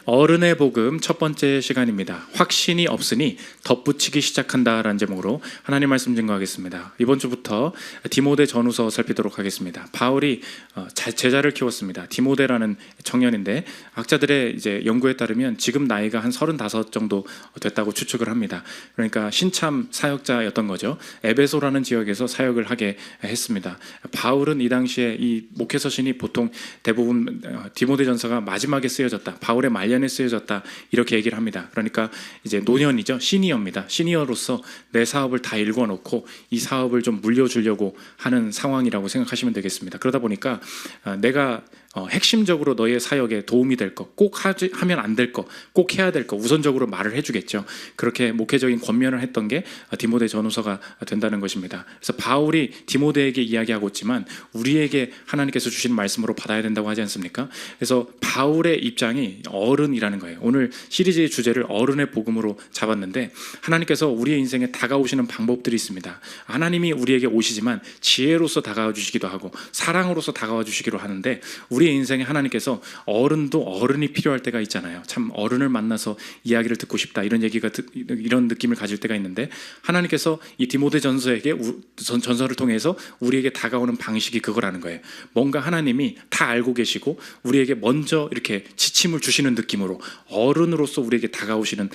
어른의 복음 첫 번째 시간입니다. 확신이 없으니 덧붙이기 시작한다라는 제목으로 하나님 말씀 증거하겠습니다. 이번 주부터 디모데 전후서 살피도록 하겠습니다. 바울이 제자를 키웠습니다. 디모데라는 청년인데 학자들의 이제 연구에 따르면 지금 나이가 한 35 정도 됐다고 추측을 합니다. 그러니까 신참 사역자였던 거죠. 에베소라는 지역에서 사역을 하게 했습니다. 바울은 이 당시에 이 목회 서신이 보통 대부분 디모데전서가 마지막에 쓰여졌다. 바울의 말년에 쓰여졌다. 이렇게 얘기를 합니다. 그러니까 이제 노년이죠. 시니어입니다. 시니어로서 내 사업을 다 읽어놓고 이 사업을 좀 물려주려고 하는 상황이라고 생각하시면 되겠습니다. 그러다 보니까 내가 핵심적으로 너의 사역에 도움이 될 것, 꼭 하면 안 될 것, 꼭 해야 될 것 우선적으로 말을 해주겠죠. 그렇게 목회적인 권면을 했던 게 디모데 전후서가 된다는 것입니다. 그래서 바울이 디모데에게 이야기하고 있지만 우리에게 하나님께서 주신 말씀으로 받아야 된다고 하지 않습니까? 그래서 바울의 입장이 어른이라는 거예요. 오늘 시리즈의 주제를 어른의 복음으로 잡았는데 하나님께서 우리의 인생에 다가오시는 방법들이 있습니다. 하나님이 우리에게 오시지만 지혜로서 다가와 주시기도 하고 사랑으로서 다가와 주시기로 하는데 우리의 인생에 하나님께서 어른도 어른이 필요할 때가 있잖아요. 참 어른을 만나서 이야기를 듣고 싶다 이런 느낌을 가질 때가 있는데 하나님께서 이 디모데 전서를 통해서 우리에게 다가오는 방식이 그거라는 거예요. 뭔가 하나님이 다 알고 계시고 우리에게 먼저 이렇게 지침을 주시는 느낌으로 어른으로서 우리에게 다가오시는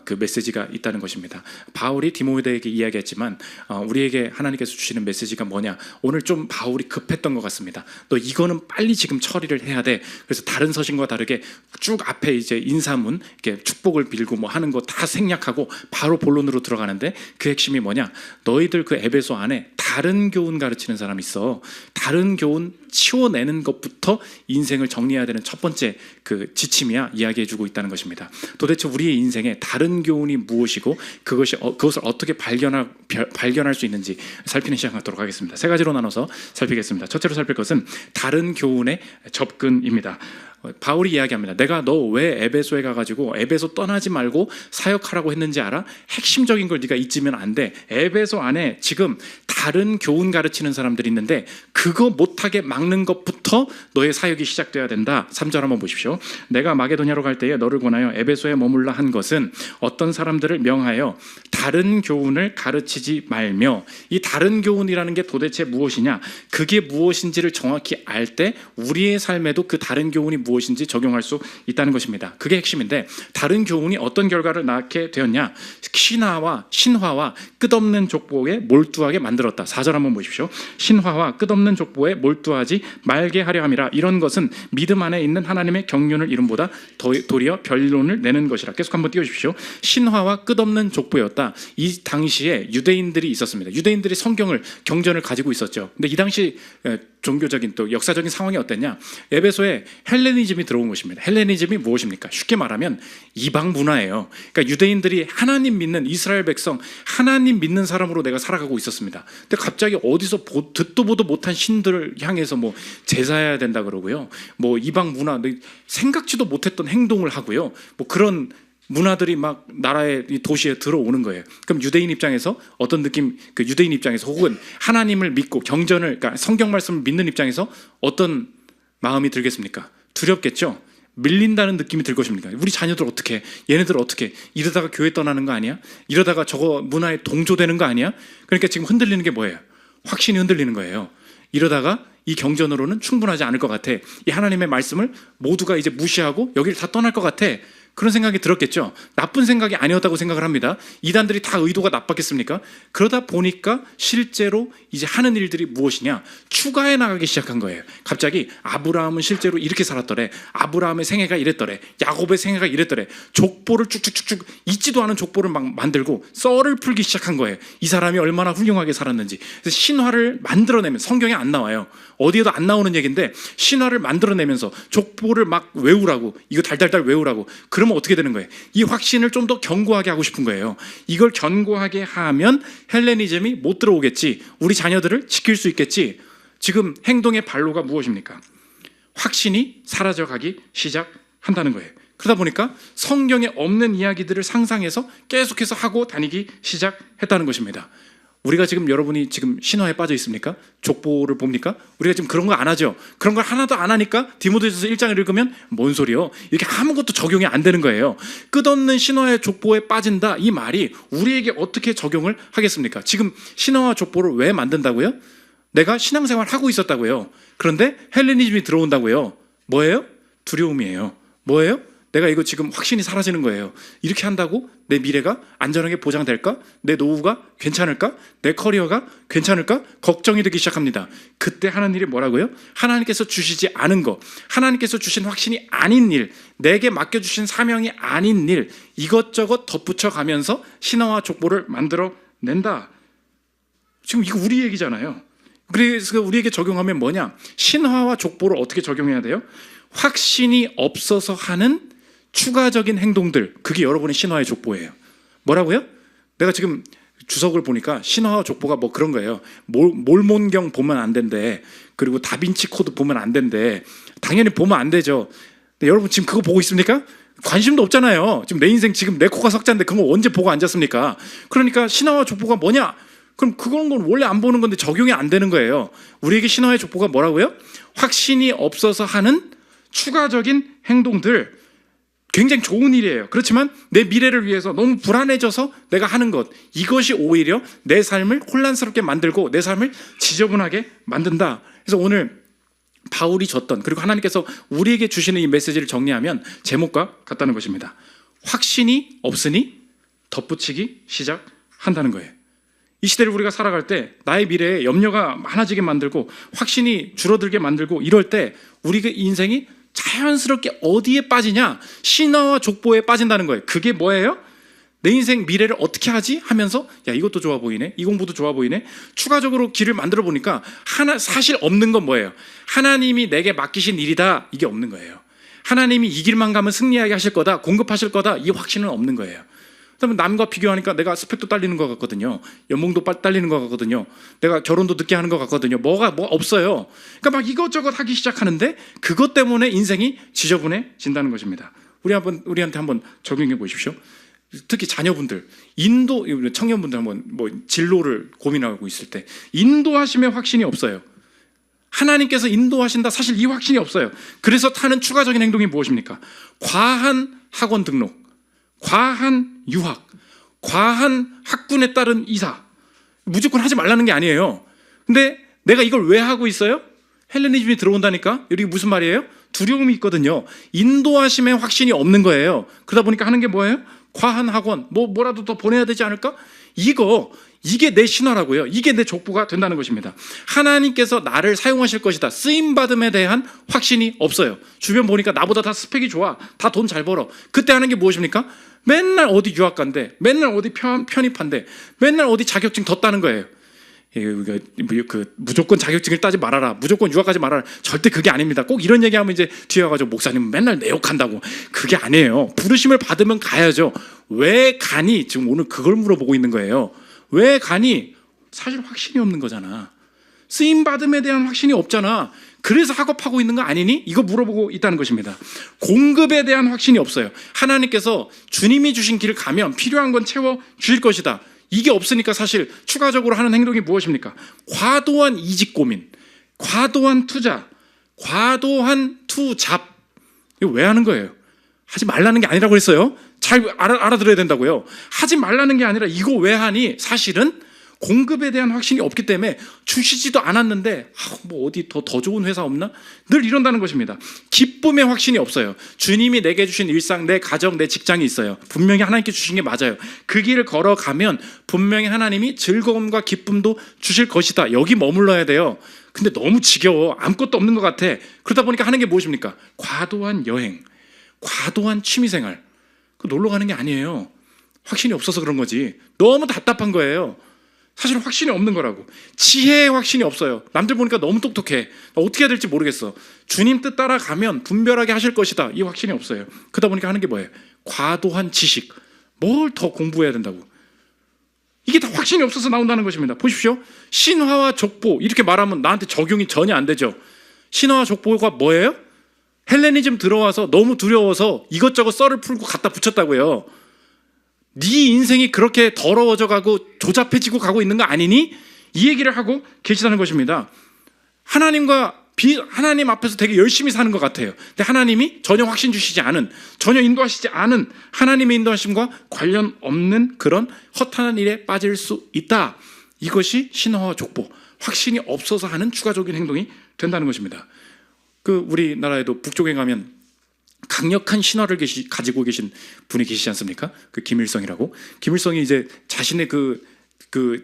그 메시지가 있다는 것입니다. 바울이 디모데에게 이야기했지만 우리에게 하나님께서 주시는 메시지가 뭐냐? 오늘 좀 바울이 급했던 것 같습니다. 너 이거는 빨리 지금 처리를 해야 돼. 그래서 다른 서신과 다르게 쭉 앞에 이제 인사문 이렇게 축복을 빌고 뭐 하는 거 다 생략하고 바로 본론으로 들어가는데 그 핵심이 뭐냐? 너희들 그 에베소 안에 다른 교훈 가르치는 사람이 있어. 다른 교훈 치워내는 것부터 인생을 정리해야 되는 첫 번째 그 지침이야 이야기해주고 있다는 것입니다. 도대체 우리의 인생에 다른 교훈이 무엇이고 그것을 어떻게 발견할 수 있는지 살피는 시간 갖도록 하겠습니다. 세 가지로 나눠서 살피겠습니다. 첫째로 살필 것은 다른 교훈의 접근입니다. 바울이 이야기합니다. 내가 너 왜 에베소에 가가지고 에베소 떠나지 말고 사역하라고 했는지 알아? 핵심적인 걸 네가 잊으면 안 돼. 에베소 안에 지금 다른 교훈 가르치는 사람들이 있는데 그거 못하게 막는 것부터 너의 사역이 시작돼야 된다. 3절 한번 보십시오. 내가 마게도냐로 갈 때에 너를 권하여 에베소에 머물라 한 것은 어떤 사람들을 명하여 다른 교훈을 가르치지 말며 이 다른 교훈이라는 게 도대체 무엇이냐? 그게 무엇인지를 정확히 알 때 우리의 삶에도 그 다른 교훈이 무엇인지 적용할 수 있다는 것입니다. 그게 핵심인데 다른 교훈이 어떤 결과를 낳게 되었냐? 신화와 끝없는 족보에 몰두하게 만들었다. 4절 한번 보십시오. 신화와 끝없는 족보에 몰두하지 말게 하려 함이라. 이런 것은 믿음 안에 있는 하나님의 경륜을 이름보다 도리어 변론을 내는 것이라. 계속 한번 띄워주십시오. 신화와 끝없는 족보였다. 이 당시에 유대인들이 있었습니다. 유대인들이 성경을 경전을 가지고 있었죠. 근데 이 당시 종교적인 또 역사적인 상황이 어땠냐? 에베소에 헬레니즘이 들어온 것입니다. 헬레니즘이 무엇입니까? 쉽게 말하면 이방 문화예요. 그러니까 유대인들이 하나님 믿는 이스라엘 백성, 하나님 믿는 사람으로 내가 살아가고 있었습니다. 근데 갑자기 어디서 듣도 보도 못한 신들을 향해서 뭐 제사해야 된다 그러고요. 뭐 이방 문화, 생각지도 못했던 행동을 하고요. 뭐 그런 문화들이 막 나라의 도시에 들어오는 거예요. 그럼 유대인 입장에서 어떤 느낌? 그 유대인 입장에서 혹은 하나님을 믿고 그러니까 성경 말씀을 믿는 입장에서 어떤 마음이 들겠습니까? 두렵겠죠. 밀린다는 느낌이 들 것입니까? 우리 자녀들 어떻게? 얘네들 어떻게? 이러다가 교회 떠나는 거 아니야? 이러다가 저거 문화에 동조되는 거 아니야? 그러니까 지금 흔들리는 게 뭐예요? 확신이 흔들리는 거예요. 이러다가 이 경전으로는 충분하지 않을 것 같아. 이 하나님의 말씀을 모두가 이제 무시하고 여기를 다 떠날 것 같아. 그런 생각이 들었겠죠. 나쁜 생각이 아니었다고 생각을 합니다. 이단들이 다 의도가 나빴겠습니까? 그러다 보니까 실제로 이제 하는 일들이 무엇이냐? 추가해 나가기 시작한 거예요. 갑자기 아브라함은 실제로 이렇게 살았더래. 아브라함의 생애가 이랬더래. 야곱의 생애가 이랬더래. 족보를 쭉쭉쭉쭉 잊지도 않은 족보를 막 만들고 썰을 풀기 시작한 거예요. 이 사람이 얼마나 훌륭하게 살았는지. 그래서 신화를 만들어내면 성경에 안 나와요. 어디에도 안 나오는 얘기인데 신화를 만들어내면서 족보를 막 외우라고 이거 달달달 외우라고 그러면 어떻게 되는 거예요? 이 확신을 좀 더 견고하게 하고 싶은 거예요. 이걸 견고하게 하면 헬레니즘이 못 들어오겠지. 우리 자녀들을 지킬 수 있겠지. 지금 행동의 발로가 무엇입니까? 확신이 사라져가기 시작한다는 거예요. 그러다 보니까 성경에 없는 이야기들을 상상해서 계속해서 하고 다니기 시작했다는 것입니다. 우리가 지금 여러분이 지금 신화에 빠져 있습니까? 족보를 봅니까? 우리가 지금 그런 거 안 하죠. 그런 걸 하나도 안 하니까 디모데전서 1장을 읽으면 뭔 소리요? 이렇게 아무것도 적용이 안 되는 거예요. 끝없는 신화의 족보에 빠진다, 이 말이 우리에게 어떻게 적용을 하겠습니까? 지금 신화와 족보를 왜 만든다고요? 내가 신앙생활 하고 있었다고요. 그런데 헬레니즘이 들어온다고요. 뭐예요? 두려움이에요. 뭐예요? 내가 이거 지금 확신이 사라지는 거예요. 이렇게 한다고 내 미래가 안전하게 보장될까? 내 노후가 괜찮을까? 내 커리어가 괜찮을까? 걱정이 되기 시작합니다. 그때 하는 일이 뭐라고요? 하나님께서 주시지 않은 것, 하나님께서 주신 확신이 아닌 일, 내게 맡겨주신 사명이 아닌 일, 이것저것 덧붙여 가면서 신화와 족보를 만들어낸다. 지금 이거 우리 얘기잖아요. 그래서 우리에게 적용하면 뭐냐? 신화와 족보를 어떻게 적용해야 돼요? 확신이 없어서 하는 추가적인 행동들, 그게 여러분의 신화의 족보예요. 뭐라고요? 내가 지금 주석을 보니까 신화와 족보가 뭐 그런 거예요. 몰몬경 보면 안 된대. 그리고 다빈치 코드 보면 안 된대. 당연히 보면 안 되죠. 근데 여러분 지금 그거 보고 있습니까? 관심도 없잖아요. 지금 내 인생 지금 내 코가 석자인데 그거 언제 보고 앉았습니까? 그러니까 신화와 족보가 뭐냐? 그럼 그건 건 원래 안 보는 건데 적용이 안 되는 거예요. 우리에게 신화의 족보가 뭐라고요? 확신이 없어서 하는 추가적인 행동들, 굉장히 좋은 일이에요. 그렇지만 내 미래를 위해서 너무 불안해져서 내가 하는 것, 이것이 오히려 내 삶을 혼란스럽게 만들고 내 삶을 지저분하게 만든다. 그래서 오늘 바울이 줬던, 그리고 하나님께서 우리에게 주시는 이 메시지를 정리하면 제목과 같다는 것입니다. 확신이 없으니 덧붙이기 시작한다는 거예요. 이 시대를 우리가 살아갈 때 나의 미래에 염려가 많아지게 만들고 확신이 줄어들게 만들고 이럴 때 우리의 인생이 자연스럽게 어디에 빠지냐? 신화와 족보에 빠진다는 거예요. 그게 뭐예요? 내 인생 미래를 어떻게 하지? 하면서 야, 이것도 좋아 보이네, 이 공부도 좋아 보이네. 추가적으로 길을 만들어 보니까 사실 없는 건 뭐예요? 하나님이 내게 맡기신 일이다, 이게 없는 거예요. 하나님이 이 길만 가면 승리하게 하실 거다, 공급하실 거다, 이 확신은 없는 거예요. 그다음에 남과 비교하니까 내가 스펙도 딸리는 것 같거든요. 연봉도 딸리는 것 같거든요. 내가 결혼도 늦게 하는 것 같거든요. 뭐가 없어요. 그러니까 막 이것저것 하기 시작하는데 그것 때문에 인생이 지저분해진다는 것입니다. 우리한테 한번 적용해 보십시오. 특히 자녀분들, 인도 청년분들 한번 뭐 진로를 고민하고 있을 때 인도하심의 확신이 없어요. 하나님께서 인도하신다, 사실 이 확신이 없어요. 그래서 타는 추가적인 행동이 무엇입니까? 과한 학원 등록, 과한 유학, 과한 학군에 따른 이사, 무조건 하지 말라는 게 아니에요. 근데 내가 이걸 왜 하고 있어요? 헬레니즘이 들어온다니까. 여기 무슨 말이에요? 두려움이 있거든요. 인도하심의 확신이 없는 거예요. 그러다 보니까 하는 게 뭐예요? 과한 학원, 뭐라도 더 보내야 되지 않을까? 이게 내 신화라고요. 이게 내 족보가 된다는 것입니다. 하나님께서 나를 사용하실 것이다, 쓰임받음에 대한 확신이 없어요. 주변 보니까 나보다 다 스펙이 좋아, 다 돈 잘 벌어. 그때 하는 게 무엇입니까? 맨날 어디 유학 간대, 맨날 어디 편입한대, 맨날 어디 자격증 더 따는 거예요. 무조건 자격증을 따지 말아라, 무조건 유학하지 말아라. 절대 그게 아닙니다. 꼭 이런 얘기하면 이제 뒤에 와가지고 목사님 맨날 내 욕한다고. 그게 아니에요. 부르심을 받으면 가야죠. 왜 가니? 지금 오늘 그걸 물어보고 있는 거예요. 왜 가니? 사실 확신이 없는 거잖아. 쓰임받음에 대한 확신이 없잖아. 그래서 학업하고 있는 거 아니니? 이거 물어보고 있다는 것입니다. 공급에 대한 확신이 없어요. 하나님께서 주님이 주신 길을 가면 필요한 건 채워 주실 것이다, 이게 없으니까 사실 추가적으로 하는 행동이 무엇입니까? 과도한 이직 고민, 과도한 투자, 과도한 투잡. 이거 왜 하는 거예요? 하지 말라는 게 아니라고 했어요. 잘 알아들어야 된다고요. 하지 말라는 게 아니라 이거 왜 하니? 사실은 공급에 대한 확신이 없기 때문에 주시지도 않았는데 뭐 어디 더 좋은 회사 없나? 늘 이런다는 것입니다. 기쁨의 확신이 없어요. 주님이 내게 주신 일상, 내 가정, 내 직장이 있어요. 분명히 하나님께 주신 게 맞아요. 그 길을 걸어가면 분명히 하나님이 즐거움과 기쁨도 주실 것이다, 여기 머물러야 돼요. 근데 너무 지겨워, 아무것도 없는 것 같아. 그러다 보니까 하는 게 무엇입니까? 과도한 여행, 과도한 취미생활. 놀러 가는 게 아니에요. 확신이 없어서 그런 거지. 너무 답답한 거예요. 사실 확신이 없는 거라고. 지혜의 확신이 없어요. 남들 보니까 너무 똑똑해, 어떻게 해야 될지 모르겠어. 주님 뜻 따라가면 분별하게 하실 것이다, 이 확신이 없어요. 그러다 보니까 하는 게 뭐예요? 과도한 지식, 뭘 더 공부해야 된다고. 이게 다 확신이 없어서 나온다는 것입니다. 보십시오. 신화와 족보 이렇게 말하면 나한테 적용이 전혀 안 되죠. 신화와 족보가 뭐예요? 헬레니즘 들어와서 너무 두려워서 이것저것 썰을 풀고 갖다 붙였다고요. 네 인생이 그렇게 더러워져 가고 조잡해지고 가고 있는 거 아니니? 이 얘기를 하고 계시다는 것입니다. 하나님 앞에서 되게 열심히 사는 것 같아요. 근데 하나님이 전혀 확신 주시지 않은, 전혀 인도하시지 않은 하나님의 인도하심과 관련 없는 그런 허탄한 일에 빠질 수 있다. 이것이 신화와 족보, 확신이 없어서 하는 추가적인 행동이 된다는 것입니다. 우리나라에도 북쪽에 가면 강력한 신화를 가지고 계신 분이 계시지 않습니까? 김일성이라고. 김일성이 이제 자신의 그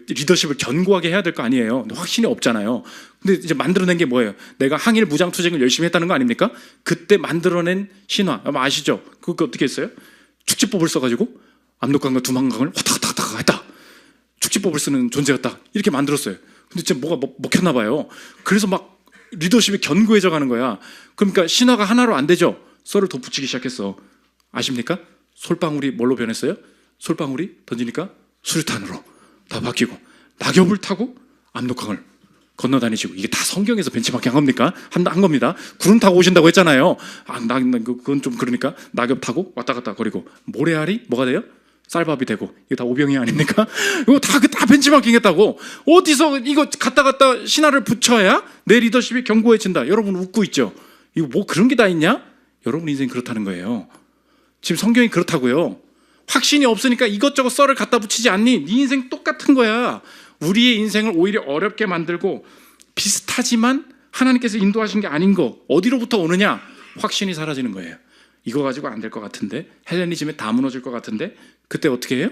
리더십을 견고하게 해야 될 거 아니에요. 근데 확신이 없잖아요. 근데 이제 만들어낸 게 뭐예요? 내가 항일 무장 투쟁을 열심히 했다는 거 아닙니까? 그때 만들어낸 신화 아마 아시죠? 그거 어떻게 했어요? 축지법을 써가지고 압록강과 두만강을 왔다 했다. 축지법을 쓰는 존재였다. 이렇게 만들었어요. 근데 진짜 뭐가 먹혔나 봐요. 그래서 막 리더십이 견고해져 가는 거야. 그러니까 신화가 하나로 안 되죠. 썰을 덧붙이기 시작했어. 아십니까? 솔방울이 뭘로 변했어요? 솔방울이 던지니까 수류탄으로 다 바뀌고, 낙엽을 타고 압록강을 건너다니시고. 이게 다 성경에서 벤치마킹 합니까? 한 겁니다. 구름 타고 오신다고 했잖아요. 그건 좀 그러니까 낙엽 타고 왔다 갔다 거리고, 모래알이 뭐가 돼요? 쌀밥이 되고. 이거 다 오병이 아닙니까? 이거 다 벤치마킹 했다고. 어디서 이거 갖다 신화를 붙여야 내 리더십이 견고해진다. 여러분 웃고 있죠? 이거 뭐 그런 게 다 있냐? 여러분 인생이 그렇다는 거예요. 지금 성경이 그렇다고요. 확신이 없으니까 이것저것 썰을 갖다 붙이지 않니? 네 인생 똑같은 거야. 우리의 인생을 오히려 어렵게 만들고, 비슷하지만 하나님께서 인도하신 게 아닌 거 어디로부터 오느냐? 확신이 사라지는 거예요. 이거 가지고 안 될 것 같은데, 헬레니즘에 다 무너질 것 같은데, 그때 어떻게 해요?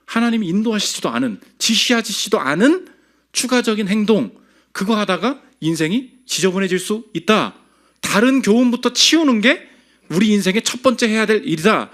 하나님이 인도하시지도 않은, 지시하시지도 않은 추가적인 행동, 그거 하다가 인생이 지저분해질 수 있다. 다른 교훈부터 치우는 게 우리 인생의 첫 번째 해야 될 일이다.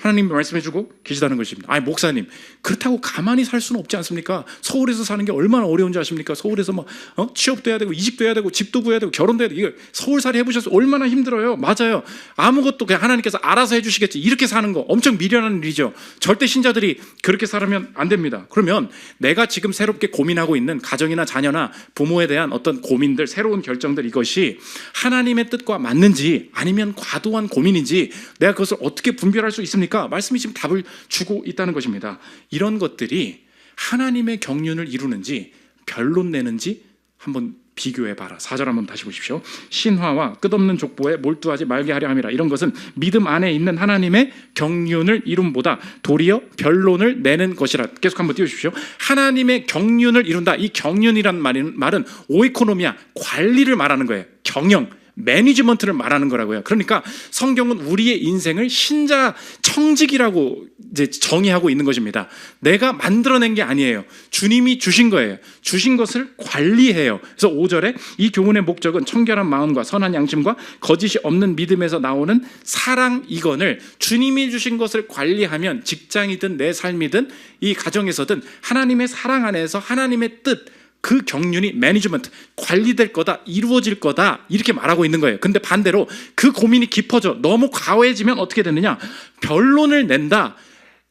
하나님이 말씀해주고 계시다는 것입니다. 아니 목사님, 그렇다고 가만히 살 수는 없지 않습니까? 서울에서 사는 게 얼마나 어려운지 아십니까? 서울에서 취업도 해야 되고, 이직도 해야 되고, 집도 구해야 되고, 결혼도 해야 되고. 이거 서울살이 해보셔서 얼마나 힘들어요. 맞아요. 아무것도 그냥 하나님께서 알아서 해주시겠지. 이렇게 사는 거 엄청 미련한 일이죠. 절대 신자들이 그렇게 살면 안 됩니다. 그러면 내가 지금 새롭게 고민하고 있는 가정이나 자녀나 부모에 대한 어떤 고민들, 새로운 결정들, 이것이 하나님의 뜻과 맞는지 아니면 과도한 고민인지 내가 그것을 어떻게 분별할 수 있습니까? 말씀이 지금 답을 주고 있다는 것입니다. 이런 것들이 하나님의 경륜을 이루는지 변론 내는지 한번 비교해봐라. 4절 한번 다시 보십시오. 신화와 끝없는 족보에 몰두하지 말게 하려 함이라. 이런 것은 믿음 안에 있는 하나님의 경륜을 이룸보다 도리어 변론을 내는 것이라. 계속 한번 띄워주십시오. 하나님의 경륜을 이룬다. 이 경륜이란 말은 오이코노미아, 관리를 말하는 거예요. 경영, 매니지먼트를 말하는 거라고요. 그러니까 성경은 우리의 인생을 신자 청직이라고 이제 정의하고 있는 것입니다. 내가 만들어낸 게 아니에요. 주님이 주신 거예요. 주신 것을 관리해요. 그래서 5절에 이 교훈의 목적은 청결한 마음과 선한 양심과 거짓이 없는 믿음에서 나오는 사랑이건을, 주님이 주신 것을 관리하면 직장이든 내 삶이든 이 가정에서든 하나님의 사랑 안에서 하나님의 뜻, 그 경륜이 매니지먼트, 관리될 거다, 이루어질 거다, 이렇게 말하고 있는 거예요. 근데 반대로 그 고민이 깊어져 너무 과해지면 어떻게 되느냐? 변론을 낸다.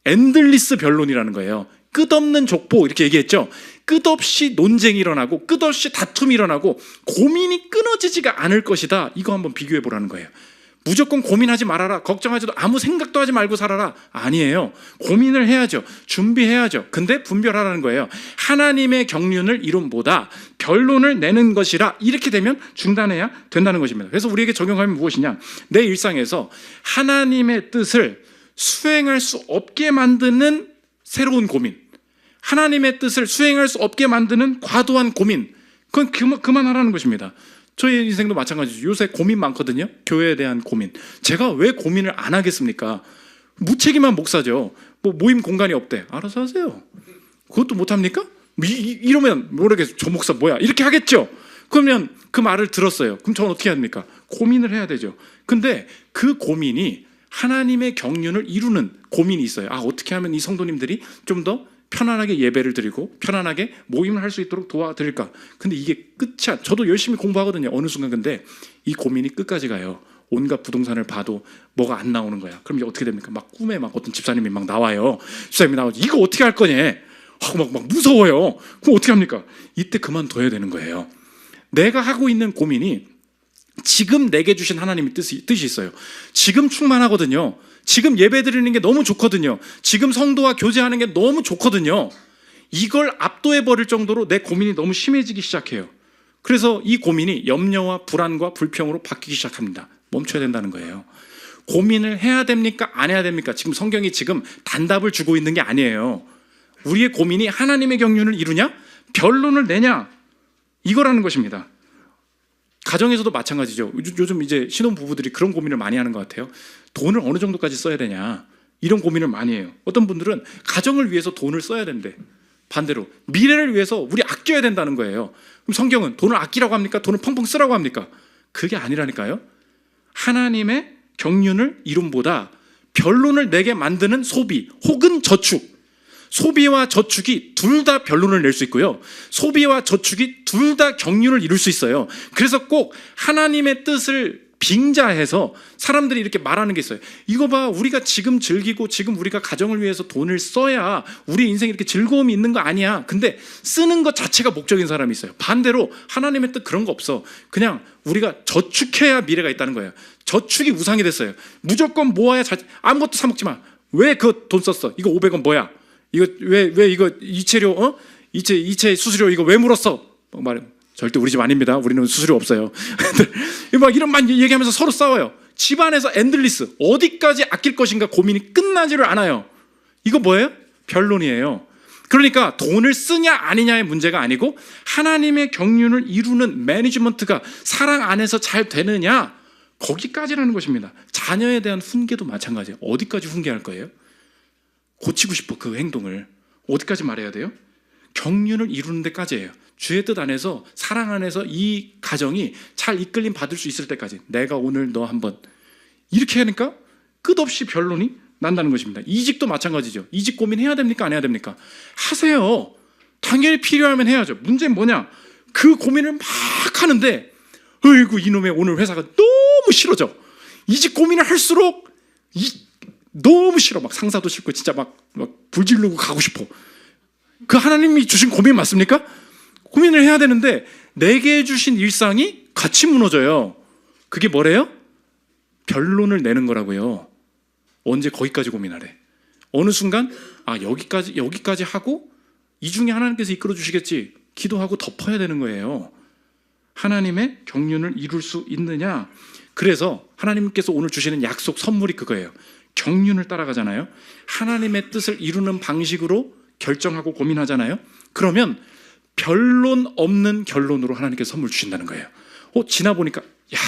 엔들리스 변론이라는 거예요. 끝없는 족보, 이렇게 얘기했죠. 끝없이 논쟁이 일어나고 끝없이 다툼이 일어나고 고민이 끊어지지가 않을 것이다. 이거 한번 비교해 보라는 거예요. 무조건 고민하지 말아라, 걱정하지도, 아무 생각도 하지 말고 살아라. 아니에요. 고민을 해야죠. 준비해야죠. 근데 분별하라는 거예요. 하나님의 경륜을 이룸보다 변론을 내는 것이라. 이렇게 되면 중단해야 된다는 것입니다. 그래서 우리에게 적용하면 무엇이냐? 내 일상에서 하나님의 뜻을 수행할 수 없게 만드는 새로운 고민, 하나님의 뜻을 수행할 수 없게 만드는 과도한 고민, 그건 그만하라는 것입니다. 저희 인생도 마찬가지죠. 요새 고민 많거든요. 교회에 대한 고민. 제가 왜 고민을 안 하겠습니까? 무책임한 목사죠. 모임 공간이 없대. 알아서 하세요. 그것도 못합니까? 이러면 모르겠어. 저 목사 뭐야? 이렇게 하겠죠. 그러면 그 말을 들었어요. 그럼 저는 어떻게 합니까? 고민을 해야 되죠. 근데 그 고민이 하나님의 경륜을 이루는 고민이 있어요. 어떻게 하면 이 성도님들이 좀 더 편안하게 예배를 드리고 편안하게 모임을 할 수 있도록 도와드릴까? 근데 이게 끝이야. 저도 열심히 공부하거든요. 어느 순간. 근데 이 고민이 끝까지 가요. 온갖 부동산을 봐도 뭐가 안 나오는 거야. 그럼 이제 어떻게 됩니까? 꿈에 어떤 집사님이 나와요. 집사님이 나오죠. 이거 어떻게 할 거냐? 하고 막 무서워요. 그럼 어떻게 합니까? 이때 그만둬야 되는 거예요. 내가 하고 있는 고민이 지금 내게 주신 하나님의 뜻이 있어요. 지금 충만하거든요. 지금 예배 드리는 게 너무 좋거든요. 지금 성도와 교제하는 게 너무 좋거든요. 이걸 압도해 버릴 정도로 내 고민이 너무 심해지기 시작해요. 그래서 이 고민이 염려와 불안과 불평으로 바뀌기 시작합니다. 멈춰야 된다는 거예요. 고민을 해야 됩니까? 안 해야 됩니까? 지금 성경이 지금 단답을 주고 있는 게 아니에요. 우리의 고민이 하나님의 경륜을 이루냐? 변론을 내냐? 이거라는 것입니다. 가정에서도 마찬가지죠. 요즘 이제 신혼부부들이 그런 고민을 많이 하는 것 같아요. 돈을 어느 정도까지 써야 되냐? 이런 고민을 많이 해요. 어떤 분들은 가정을 위해서 돈을 써야 된대. 반대로 미래를 위해서 우리 아껴야 된다는 거예요. 그럼 성경은 돈을 아끼라고 합니까? 돈을 펑펑 쓰라고 합니까? 그게 아니라니까요. 하나님의 경륜을 이룸보다 변론을 내게 만드는 소비 혹은 저축, 소비와 저축이 둘 다 변론을 낼 수 있고요, 소비와 저축이 둘 다 경륜을 이룰 수 있어요. 그래서 꼭 하나님의 뜻을 빙자해서 사람들이 이렇게 말하는 게 있어요. 이거 봐, 우리가 지금 즐기고 지금 우리가 가정을 위해서 돈을 써야 우리 인생에 이렇게 즐거움이 있는 거 아니야. 근데 쓰는 것 자체가 목적인 사람이 있어요. 반대로 하나님의 뜻 그런 거 없어. 그냥 우리가 저축해야 미래가 있다는 거예요. 저축이 우상이 됐어요. 무조건 모아야 아무것도 사 먹지 마. 왜 그 돈 썼어? 이거 500원 뭐야? 이거 왜 이거 이체료 이체 수수료 이거 왜 물었어? 말해. 절대 우리 집 아닙니다. 우리는 수수료 없어요. 막 이런 말 얘기하면서 서로 싸워요. 집안에서 엔들리스, 어디까지 아낄 것인가 고민이 끝나지를 않아요. 이거 뭐예요? 변론이에요. 그러니까 돈을 쓰냐 아니냐의 문제가 아니고 하나님의 경륜을 이루는 매니지먼트가 사랑 안에서 잘 되느냐, 거기까지라는 것입니다. 자녀에 대한 훈계도 마찬가지예요. 어디까지 훈계할 거예요? 고치고 싶어. 그 행동을 어디까지 말해야 돼요? 경륜을 이루는 데까지예요. 주의 뜻 안에서, 사랑 안에서 이 가정이 잘 이끌림 받을 수 있을 때까지, 내가 오늘 너 한번 이렇게 하니까 끝없이 변론이 난다는 것입니다. 이직도 마찬가지죠. 이직 고민해야 됩니까? 안 해야 됩니까? 하세요. 당연히 필요하면 해야죠. 문제는 뭐냐? 그 고민을 막 하는데 어이구 이놈의 오늘 회사가 너무 싫어져. 이직 고민을 할수록 너무 싫어. 막 상사도 싫고 진짜 막 불지르고 가고 싶어. 그 하나님이 주신 고민 맞습니까? 고민을 해야 되는데 내게 주신 일상이 같이 무너져요. 그게 뭐래요? 변론을 내는 거라고요. 언제 거기까지 고민하래? 어느 순간 여기까지 하고 이 중에 하나님께서 이끌어 주시겠지 기도하고 덮어야 되는 거예요. 하나님의 경륜을 이룰 수 있느냐? 그래서 하나님께서 오늘 주시는 약속 선물이 그거예요. 경륜을 따라가잖아요. 하나님의 뜻을 이루는 방식으로 결정하고 고민하잖아요. 그러면 변론 없는 결론으로 하나님께서 선물 주신다는 거예요. 지나 보니까 야,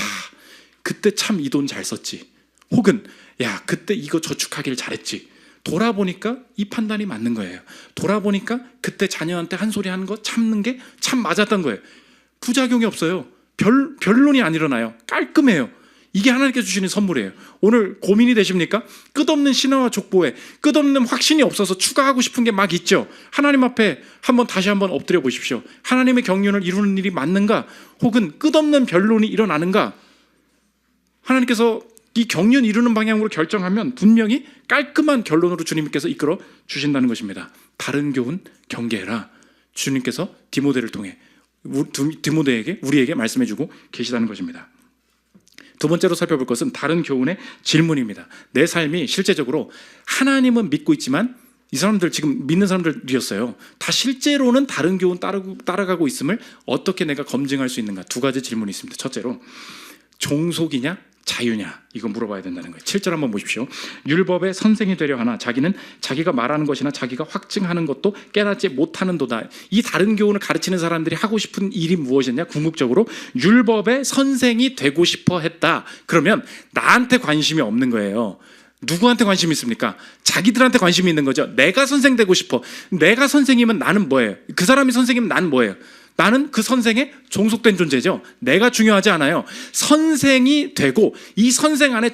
그때 참 이 돈 잘 썼지. 혹은 야, 그때 이거 저축하길 잘했지. 돌아보니까 이 판단이 맞는 거예요. 돌아보니까 그때 자녀한테 한 소리 하는 거 참는 게 참 맞았던 거예요. 부작용이 없어요. 변론이 안 일어나요. 깔끔해요. 이게 하나님께서 주시는 선물이에요. 오늘 고민이 되십니까? 끝없는 신화와 족보에 끝없는 확신이 없어서 추가하고 싶은 게 막 있죠. 하나님 앞에 다시 한번 엎드려 보십시오. 하나님의 경륜을 이루는 일이 맞는가? 혹은 끝없는 변론이 일어나는가? 하나님께서 이 경륜 이루는 방향으로 결정하면 분명히 깔끔한 결론으로 주님께서 이끌어 주신다는 것입니다. 다른 교훈 경계해라. 주님께서 디모데를 통해 디모데에게 우리에게 말씀해주고 계시다는 것입니다. 두 번째로 살펴볼 것은 다른 교훈의 질문입니다. 내 삶이 실제적으로 하나님은 믿고 있지만 이 사람들 지금 믿는 사람들이었어요. 다 실제로는 다른 교훈 따라가고 있음을 어떻게 내가 검증할 수 있는가? 두 가지 질문이 있습니다. 첫째로 종속이냐 자유냐, 이거 물어봐야 된다는 거예요. 7절 한번 보십시오. 율법의 선생이 되려 하나 자기는 자기가 말하는 것이나 자기가 확증하는 것도 깨닫지 못하는도다. 이 다른 교훈을 가르치는 사람들이 하고 싶은 일이 무엇이냐? 궁극적으로 율법의 선생이 되고 싶어 했다. 그러면 나한테 관심이 없는 거예요. 누구한테 관심이 있습니까? 자기들한테 관심이 있는 거죠. 내가 선생 되고 싶어. 내가 선생이면 나는 뭐예요? 그 사람이 선생이면 나는 뭐예요? 나는 그 선생에 종속된 존재죠. 내가 중요하지 않아요. 선생이 되고 이 선생 안에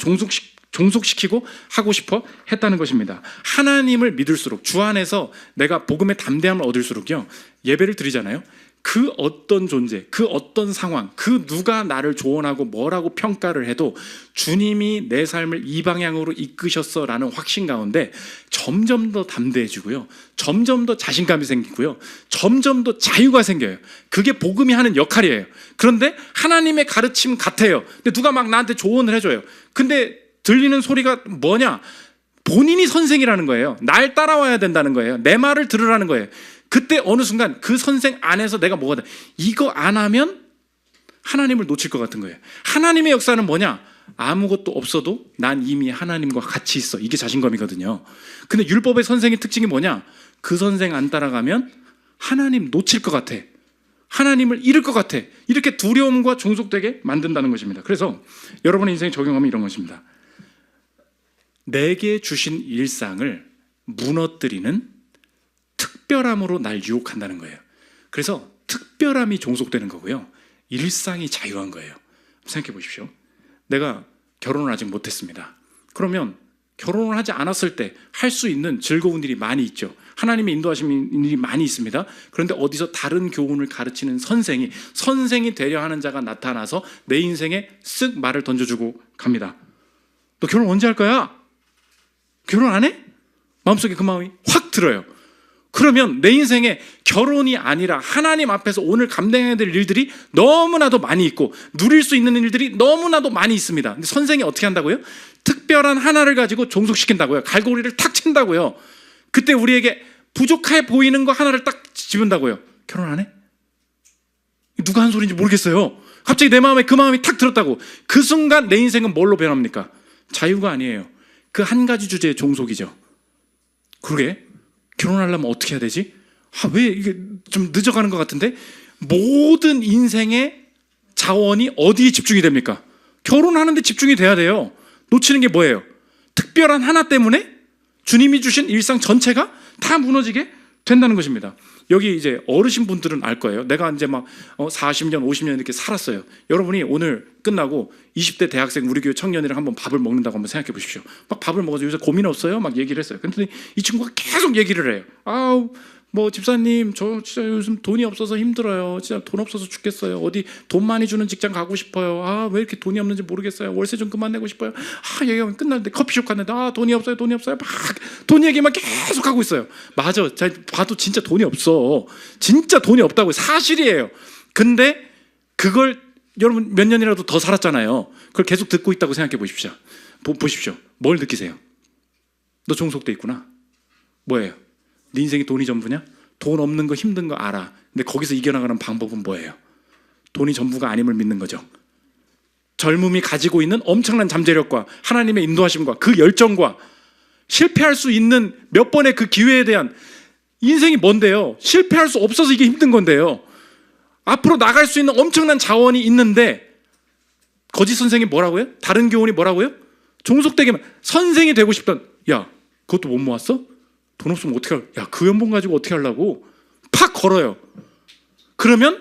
종속시키고 하고 싶어 했다는 것입니다. 하나님을 믿을수록, 주 안에서 내가 복음의 담대함을 얻을수록요, 예배를 드리잖아요. 그 어떤 존재, 그 어떤 상황, 그 누가 나를 조언하고 뭐라고 평가를 해도 주님이 내 삶을 이 방향으로 이끄셨어라는 확신 가운데 점점 더 담대해지고요, 점점 더 자신감이 생기고요, 점점 더 자유가 생겨요. 그게 복음이 하는 역할이에요. 그런데 하나님의 가르침 같아요. 근데 누가 막 나한테 조언을 해줘요. 근데 들리는 소리가 뭐냐? 본인이 선생이라는 거예요. 날 따라와야 된다는 거예요. 내 말을 들으라는 거예요. 그때 어느 순간 그 선생 안에서 내가 뭐가 돼? 이거 안 하면 하나님을 놓칠 것 같은 거예요. 하나님의 역사는 뭐냐? 아무것도 없어도 난 이미 하나님과 같이 있어. 이게 자신감이거든요. 근데 율법의 선생의 특징이 뭐냐? 그 선생 안 따라가면 하나님 놓칠 것 같아. 하나님을 잃을 것 같아. 이렇게 두려움과 종속되게 만든다는 것입니다. 그래서 여러분의 인생에 적용하면 이런 것입니다. 내게 주신 일상을 무너뜨리는 특별함으로 날 유혹한다는 거예요. 그래서 특별함이 종속되는 거고요, 일상이 자유한 거예요. 생각해 보십시오. 내가 결혼을 아직 못했습니다. 그러면 결혼을 하지 않았을 때 할 수 있는 즐거운 일이 많이 있죠. 하나님의 인도하시는 일이 많이 있습니다. 그런데 어디서 다른 교훈을 가르치는 선생이 되려 하는 자가 나타나서 내 인생에 쓱 말을 던져주고 갑니다. 너 결혼 언제 할 거야? 결혼 안 해? 마음속에 그 마음이 확 들어요. 그러면 내 인생에 결혼이 아니라 하나님 앞에서 오늘 감당해야 될 일들이 너무나도 많이 있고 누릴 수 있는 일들이 너무나도 많이 있습니다. 근데 선생이 어떻게 한다고요? 특별한 하나를 가지고 종속시킨다고요. 갈고리를 탁 친다고요. 그때 우리에게 부족해 보이는 거 하나를 딱 집은다고요. 결혼 안 해? 누가 한 소리인지 모르겠어요. 갑자기 내 마음에 그 마음이 탁 들었다고. 그 순간 내 인생은 뭘로 변합니까? 자유가 아니에요. 그 한 가지 주제의 종속이죠. 그러게 결혼하려면 어떻게 해야 되지? 왜 이게 좀 늦어가는 것 같은데? 모든 인생의 자원이 어디에 집중이 됩니까? 결혼하는데 집중이 돼야 돼요. 놓치는 게 뭐예요? 특별한 하나 때문에 주님이 주신 일상 전체가 다 무너지게 된다는 것입니다. 여기 이제 어르신 분들은 알 거예요. 내가 이제 막 40년, 50년 이렇게 살았어요. 여러분이 오늘 끝나고 20대 대학생 우리 교회 청년이랑 한번 밥을 먹는다고 한번 생각해 보십시오. 막 밥을 먹어서 요새 고민 없어요? 막 얘기를 했어요. 근데 이 친구가 계속 얘기를 해요. 뭐 집사님 저 진짜 요즘 돈이 없어서 힘들어요. 진짜 돈 없어서 죽겠어요. 어디 돈 많이 주는 직장 가고 싶어요. 왜 이렇게 돈이 없는지 모르겠어요. 월세 좀 그만 내고 싶어요. 얘기하면 끝났는데 커피숍 갔는데 돈이 없어요. 막 돈 얘기만 계속 하고 있어요. 맞아. 제가 봐도 진짜 돈이 없어. 진짜 돈이 없다고요. 사실이에요. 근데 그걸 여러분 몇 년이라도 더 살았잖아요. 그걸 계속 듣고 있다고 생각해 보십시오. 보십시오. 뭘 느끼세요? 너 종속돼 있구나. 뭐예요? 네 인생이 돈이 전부냐? 돈 없는 거 힘든 거 알아. 근데 거기서 이겨나가는 방법은 뭐예요? 돈이 전부가 아님을 믿는 거죠. 젊음이 가지고 있는 엄청난 잠재력과 하나님의 인도하심과 그 열정과 실패할 수 있는 몇 번의 그 기회에 대한 인생이 뭔데요? 실패할 수 없어서 이게 힘든 건데요. 앞으로 나갈 수 있는 엄청난 자원이 있는데 거짓 선생이 뭐라고요? 다른 교훈이 뭐라고요? 종속되게만 선생이 되고 싶던, 야 그것도 못 모았어? 돈 없으면 어떻게 할? 야, 그 연봉 가지고 어떻게 하려고? 팍 걸어요. 그러면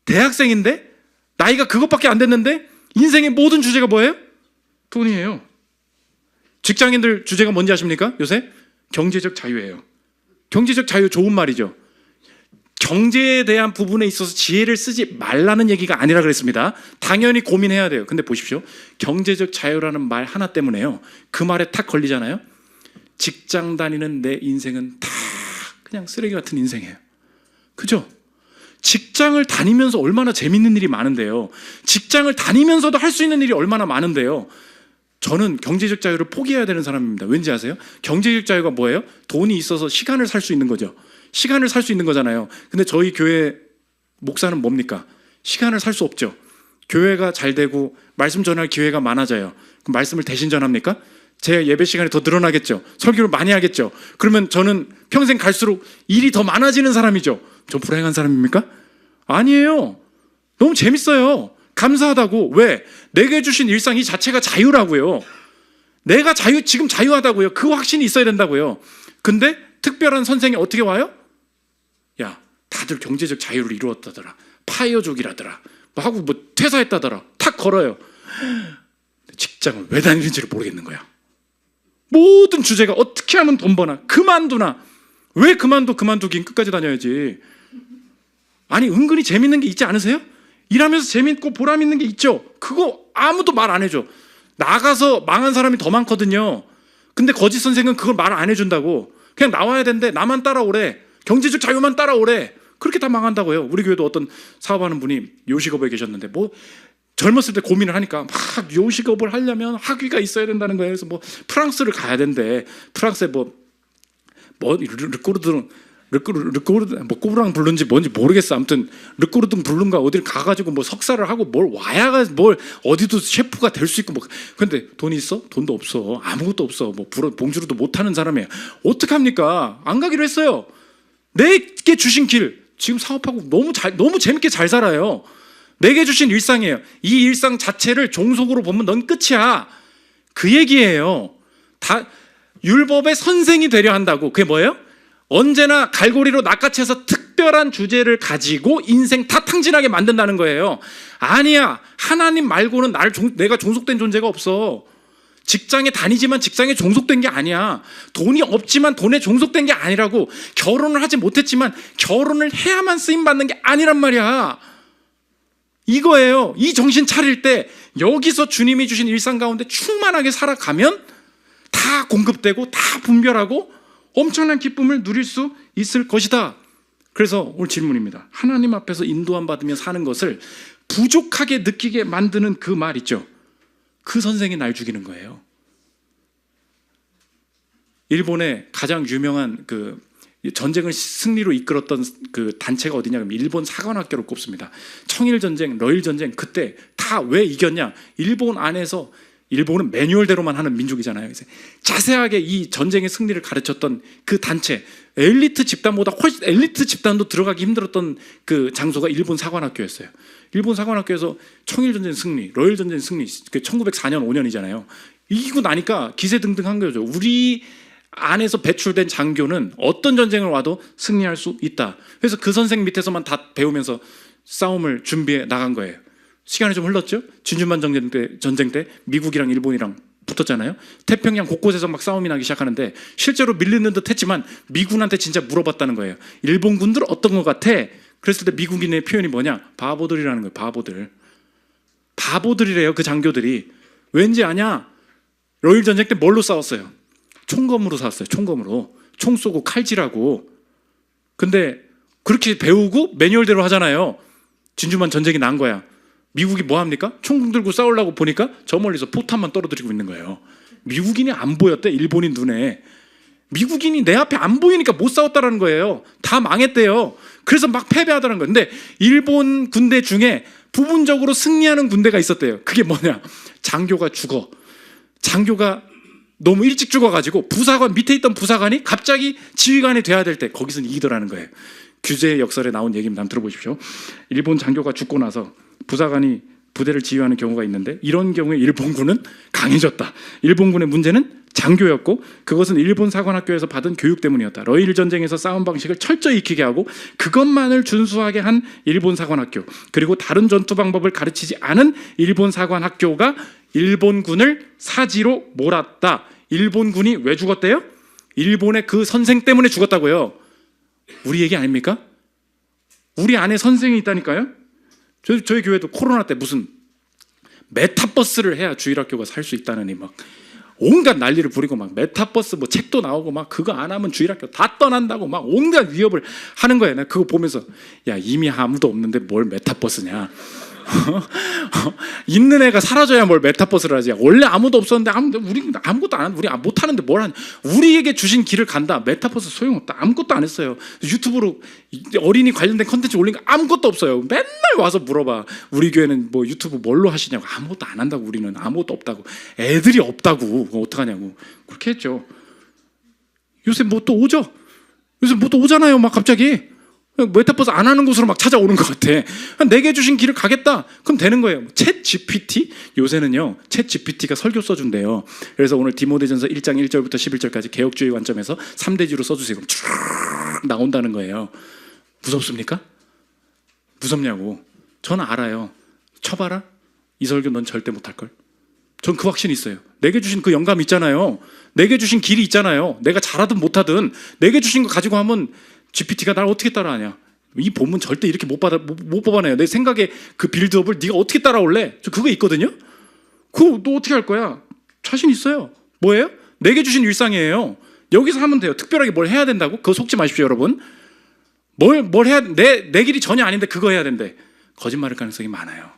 대학생인데 나이가 그것밖에 안 됐는데 인생의 모든 주제가 뭐예요? 돈이에요. 직장인들 주제가 뭔지 아십니까? 요새 경제적 자유예요. 경제적 자유 좋은 말이죠. 경제에 대한 부분에 있어서 지혜를 쓰지 말라는 얘기가 아니라 그랬습니다. 당연히 고민해야 돼요. 근데 보십시오. 경제적 자유라는 말 하나 때문에요. 그 말에 탁 걸리잖아요. 직장 다니는 내 인생은 다 그냥 쓰레기 같은 인생이에요. 그죠? 직장을 다니면서 얼마나 재밌는 일이 많은데요. 직장을 다니면서도 할 수 있는 일이 얼마나 많은데요. 저는 경제적 자유를 포기해야 되는 사람입니다. 왠지 아세요? 경제적 자유가 뭐예요? 돈이 있어서 시간을 살 수 있는 거죠. 시간을 살 수 있는 거잖아요. 근데 저희 교회 목사는 뭡니까? 시간을 살 수 없죠. 교회가 잘 되고 말씀 전할 기회가 많아져요. 그럼 말씀을 대신 전합니까? 제 예배 시간이 더 늘어나겠죠. 설교를 많이 하겠죠. 그러면 저는 평생 갈수록 일이 더 많아지는 사람이죠. 저 불행한 사람입니까? 아니에요. 너무 재밌어요. 감사하다고. 왜? 내게 주신 일상 이 자체가 자유라고요. 내가 지금 자유하다고요. 그 확신이 있어야 된다고요. 근데 특별한 선생이 어떻게 와요? 야, 다들 경제적 자유를 이루었다더라. 파이어족이라더라. 하고 퇴사했다더라. 탁 걸어요. 직장을 왜 다니는지를 모르겠는 거야. 모든 주제가 어떻게 하면 돈 버나, 그만두나. 왜 그만두긴 끝까지 다녀야지. 아니 은근히 재밌는 게 있지 않으세요? 일하면서 재밌고 보람 있는 게 있죠. 그거 아무도 말 안 해줘. 나가서 망한 사람이 더 많거든요. 근데 거짓 선생은 그걸 말 안 해준다고. 그냥 나와야 되는데 나만 따라오래. 경제적 자유만 따라오래. 그렇게 다 망한다고요. 우리 교회도 어떤 사업하는 분이 요식업에 계셨는데 뭐 젊었을 때 고민을 하니까 막 요식업을 하려면 학위가 있어야 된다는 거예요. 그래서 뭐 프랑스를 가야 된대. 프랑스에 뭐 르꼬르드 뭐 꼬부랑 부른지 뭔지 모르겠어. 아무튼 르꼬르등 부른가 어딜 가가지고 뭐 석사를 하고 뭘 와야 뭘 어디도 셰프가 될 수 있고 뭐. 근데 돈이 있어? 돈도 없어. 아무것도 없어. 뭐 봉주르도 못하는 사람이에요. 어떡 합니까? 안 가기로 했어요. 내게 주신 길 지금 사업하고 너무 재밌게 잘 살아요. 내게 주신 일상이에요. 이 일상 자체를 종속으로 보면 넌 끝이야. 그 얘기예요. 다 율법의 선생이 되려 한다고. 그게 뭐예요? 언제나 갈고리로 낚아채서 특별한 주제를 가지고 인생 다 탕진하게 만든다는 거예요. 아니야. 하나님 말고는 내가 종속된 존재가 없어. 직장에 다니지만 직장에 종속된 게 아니야. 돈이 없지만 돈에 종속된 게 아니라고. 결혼을 하지 못했지만 결혼을 해야만 쓰임받는 게 아니란 말이야. 이거예요. 이 정신 차릴 때 여기서 주님이 주신 일상 가운데 충만하게 살아가면 다 공급되고 다 분별하고 엄청난 기쁨을 누릴 수 있을 것이다. 그래서 오늘 질문입니다. 하나님 앞에서 인도함 받으며 사는 것을 부족하게 느끼게 만드는 그 말 있죠. 그 선생이 날 죽이는 거예요. 일본의 가장 유명한 그 전쟁을 승리로 이끌었던 그 단체가 어디냐 그러면 일본 사관학교로 꼽습니다. 청일전쟁, 러일전쟁 그때 다 왜 이겼냐? 일본 안에서 일본은 매뉴얼대로만 하는 민족이잖아요. 자세하게 이 전쟁의 승리를 가르쳤던 그 단체, 엘리트 집단보다 훨씬 엘리트 집단도 들어가기 힘들었던 그 장소가 일본 사관학교였어요. 일본 사관학교에서 청일전쟁 승리, 러일전쟁 승리, 1904년 5년이잖아요. 이기고 나니까 기세등등한 거죠. 우리 안에서 배출된 장교는 어떤 전쟁을 와도 승리할 수 있다. 그래서 그 선생 밑에서만 다 배우면서 싸움을 준비해 나간 거예요. 시간이 좀 흘렀죠. 진주만 전쟁 때 미국이랑 일본이랑 붙었잖아요. 태평양 곳곳에서 막 싸움이 나기 시작하는데 실제로 밀리는 듯 했지만 미군한테 진짜 물어봤다는 거예요. 일본군들 어떤 것 같아? 그랬을 때 미국인의 표현이 뭐냐? 바보들이라는 거예요. 바보들이래요. 그 장교들이. 왠지 아냐? 러일 전쟁 때 뭘로 싸웠어요? 총검으로 싸웠어요. 총검으로. 총 쏘고 칼질하고. 근데 그렇게 배우고 매뉴얼대로 하잖아요. 진주만 전쟁이 난 거야. 미국이 뭐 합니까? 총 들고 싸우려고 보니까 저 멀리서 포탄만 떨어뜨리고 있는 거예요. 미국인이 안 보였대. 일본인 눈에. 미국인이 내 앞에 안 보이니까 못 싸웠다는 거예요. 다 망했대요. 그래서 막 패배하다는 거예요. 근데 일본 군대 중에 부분적으로 승리하는 군대가 있었대요. 그게 뭐냐? 장교가 죽어. 장교가 너무 일찍 죽어가지고 부사관 밑에 있던 부사관이 갑자기 지휘관이 돼야 될 때 거기서는 이기더라는 거예요. 규제의 역설에 나온 얘기입니다. 한번 들어보십시오. 일본 장교가 죽고 나서 부사관이 부대를 지휘하는 경우가 있는데 이런 경우에 일본군은 강해졌다. 일본군의 문제는 장교였고 그것은 일본 사관학교에서 받은 교육 때문이었다. 러일 전쟁에서 싸움 방식을 철저히 익히게 하고 그것만을 준수하게 한 일본 사관학교, 그리고 다른 전투 방법을 가르치지 않은 일본 사관학교가 일본군을 사지로 몰았다. 일본군이 왜 죽었대요? 일본의 그 선생 때문에 죽었다고요. 우리 얘기 아닙니까? 우리 안에 선생이 있다니까요. 저희 교회도 코로나 때 무슨 메타버스를 해야 주일학교가 살 수 있다느니 막 온갖 난리를 부리고 막 메타버스 뭐 책도 나오고 막 그거 안 하면 주일학교 다 떠난다고 막 온갖 위협을 하는 거예요. 내가 그거 보면서 야 이미 아무도 없는데 뭘 메타버스냐. 있는 애가 사라져야 뭘 메타버스를 하지. 원래 아무도 없었는데 우리 아무것도 안 하는데 우리 못하는데 뭘 하냐. 우리에게 주신 길을 간다. 메타버스 소용없다. 아무것도 안 했어요. 유튜브로 어린이 관련된 컨텐츠 올린 거 아무것도 없어요. 맨날 와서 물어봐. 우리 교회는 뭐 유튜브 뭘로 하시냐고. 아무것도 안 한다고. 우리는 아무것도 없다고. 애들이 없다고. 어떡하냐고. 그렇게 했죠. 요새 뭐 또 오죠. 요새 뭐 또 오잖아요. 막 갑자기 메타버스 안 하는 곳으로 막 찾아오는 것 같아. 내게 주신 길을 가겠다. 그럼 되는 거예요. 챗 GPT? 요새는요, 챗 GPT가 설교 써준대요. 그래서 오늘 디모데전서 1장 1절부터 11절까지 개혁주의 관점에서 3대지로 써주세요. 그럼 쭉 나온다는 거예요. 무섭습니까? 무섭냐고. 저는 알아요. 쳐봐라. 이 설교 넌 절대 못할걸. 전 그 확신이 있어요. 내게 주신 그 영감 있잖아요. 내게 주신 길이 있잖아요. 내가 잘하든 못하든 내게 주신 거 가지고 하면 GPT가 날 어떻게 따라하냐. 이 본문 절대 이렇게 못 뽑아내요. 내 생각에 그 빌드업을 네가 어떻게 따라올래? 저 그거 있거든요. 그거 너 어떻게 할 거야? 자신 있어요. 뭐예요? 내게 주신 일상이에요. 여기서 하면 돼요. 특별하게 뭘 해야 된다고? 그거 속지 마십시오, 여러분. 뭘 해야, 내 길이 전혀 아닌데 그거 해야 된대. 거짓말일 가능성이 많아요.